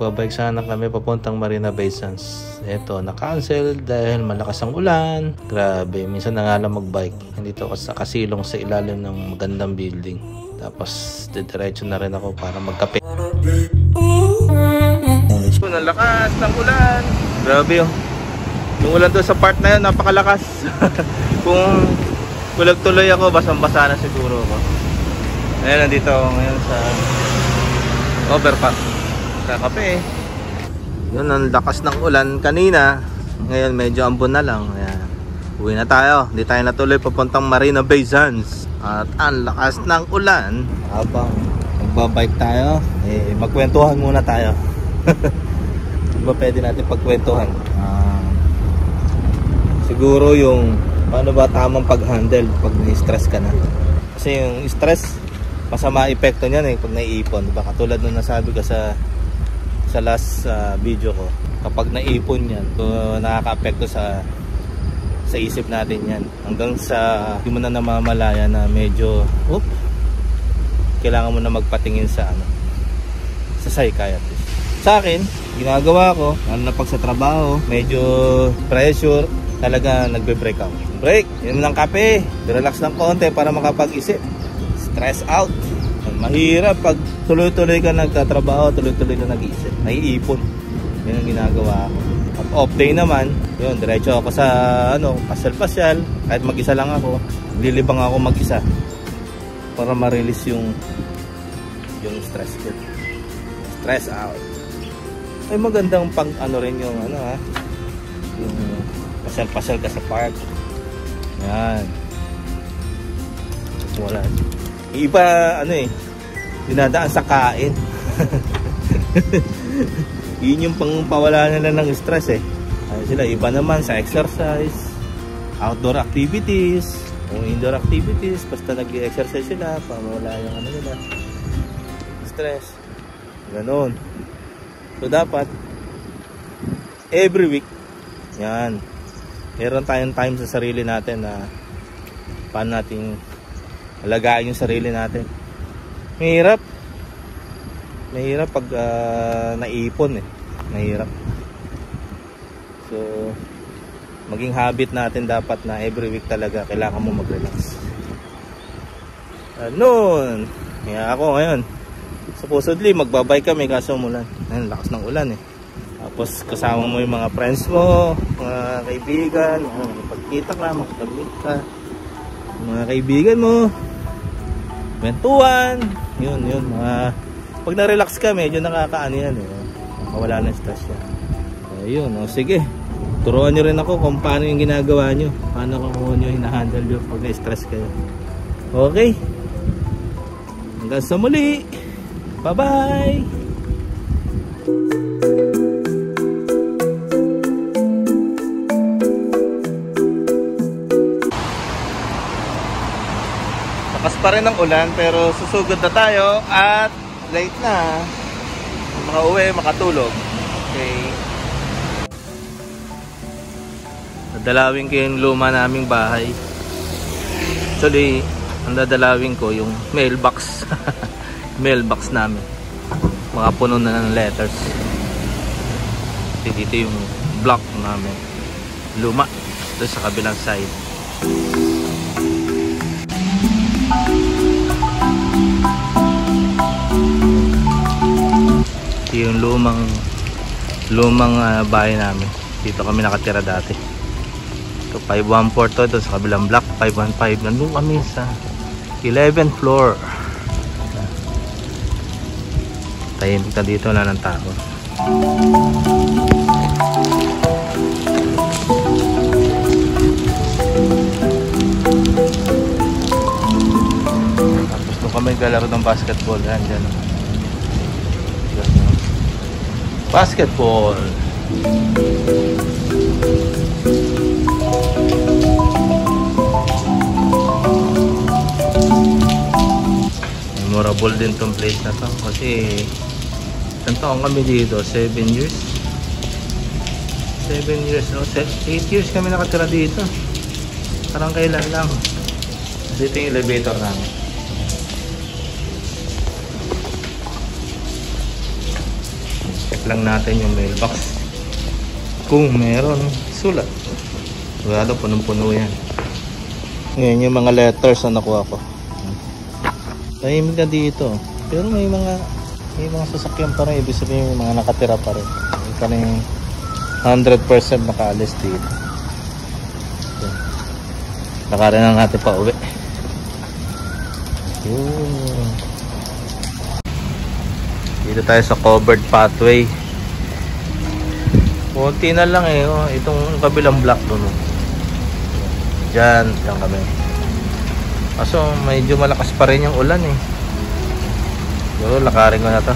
Magbabike sana kami papuntang Marina Bay Sands. Eto, na-cancel dahil malakas ang ulan. Grabe, minsan na nga lang magbike. Nandito ako sa kasilong sa ilalim ng magandang building. Tapos diretso na rin ako para magkape. Ang lakas ng ulan. Grabe yun. Yung ulan doon sa part na yun, napakalakas. Kung tuloy ako, basang-basa na siguro ako. Ayan, nandito ako ngayon sa overpass. Kakape eh. Yun, ang lakas ng ulan kanina. Ngayon medyo ambon na lang. Ayan. Uwi na tayo. Hindi tayo natuloy papuntang Marina Bay Sands. At ang lakas ng ulan. Habang magbabike tayo, eh, magkwentuhan muna tayo. Diba pwede natin pagkwentuhan? Siguro yung paano ba tamang pag-handle pag na-stress ka na. Kasi yung stress, masama epekto niyan eh pag naiipon. Diba? Katulad nung nasabi ko sa last video ko, kapag naipon yan, so, nakaka-apekto sa isip natin yan. Hanggang sa hindi mo na namamalaya na medyo kailangan mo na magpatingin sa psychiatrist. Sa akin, ginagawa ko, lalo na pag sa trabaho, medyo pressure, talaga nagbe-break ako. Break, yun ng kape, relax ng konti para makapag-isip. Stress out. Mahirap pag tuloy-tuloy ka nagtatrabaho, tuloy-tuloy ka nag-iisip. Naiipon. Yun ang ginagawa ko. At off day naman, yun, diretso ako sa pasyal-pasyal. Kahit mag-isa lang ako, lilibang ako mag-isa para ma-release yung stress ko. Stress out. Ay magandang pang rin yung yung pasyal-pasyal ka sa park. Yan. Wala. Iba dinadaan sa kain. Yun yung pangpawala nila ng stress eh. Sila iba naman sa exercise, outdoor activities, o indoor activities, basta nag-exercise sila para mawala yung nila stress. Ganon. So dapat every week yan, meron tayong time sa sarili natin na paano natin alagaan yung sarili natin. Mahirap pag naipon eh. Mahirap. So maging habit natin dapat na every week talaga kailangan mo mag-relax. Noon kaya ako ngayon supposedly magbabike kami kaso umulan. Ayun, lakas ng ulan eh. Tapos kasama mo yung mga friends mo, mga kaibigan, pagkita ka, makapag-meet ka, mga kaibigan mo, kwentuhan, yun, pag na-relax ka, medyo nakakaano yan eh. Nakawala ng stress yan. Ayun, sige. Turuan nyo rin ako kung paano yung ginagawa nyo. Paano kung nyo hinahandle nyo pag na-stress kayo. Okay. Hanggang sa muli. Bye-bye! Lakas pa rin ang ulan pero susugod na tayo at late na. Makauwi, makatulog. Okay. Dadalawin ko yung luma naming bahay. Actually, ang dadalawin ko yung mailbox. Mailbox namin. Mga puno na ng letters. Dito yung block namin. Luma. Ito sa kabilang side. Ito yung lumang bahay namin. Dito kami nakatira dati. Ito 514 to. Ito sa kabilang block 515. Nandun kami sa 11th floor. Tahimik na dito, wala ng tao. Tapos doon kami galaro ng basketball. Yan, dyan. Basketball. Memorable din tong place na to kasi ilang taon kami dito? 7 years? 7 years, no? 8 years kami nakatira dito. Parang kailan lang. Kasi ito yung elevator namin. lang natin yung mailbox. Kung meron, sulat. Sigurado punong-puno yan. Ngayon yung mga letters na nakuha ko. Tahimik na dito. Pero may mga sasakyan pa rin. Ibig sabihin may mga nakatira pa rin. May pa rin 100% nakaalis dito. So, lakarin na natin pa uwi. Dito tayo sa covered pathway. Kunti na lang eh. Oh, itong kabilang block doon. Diyan kami. Kaso medyo malakas pa rin yung ulan eh. Pero lakarin ko na to.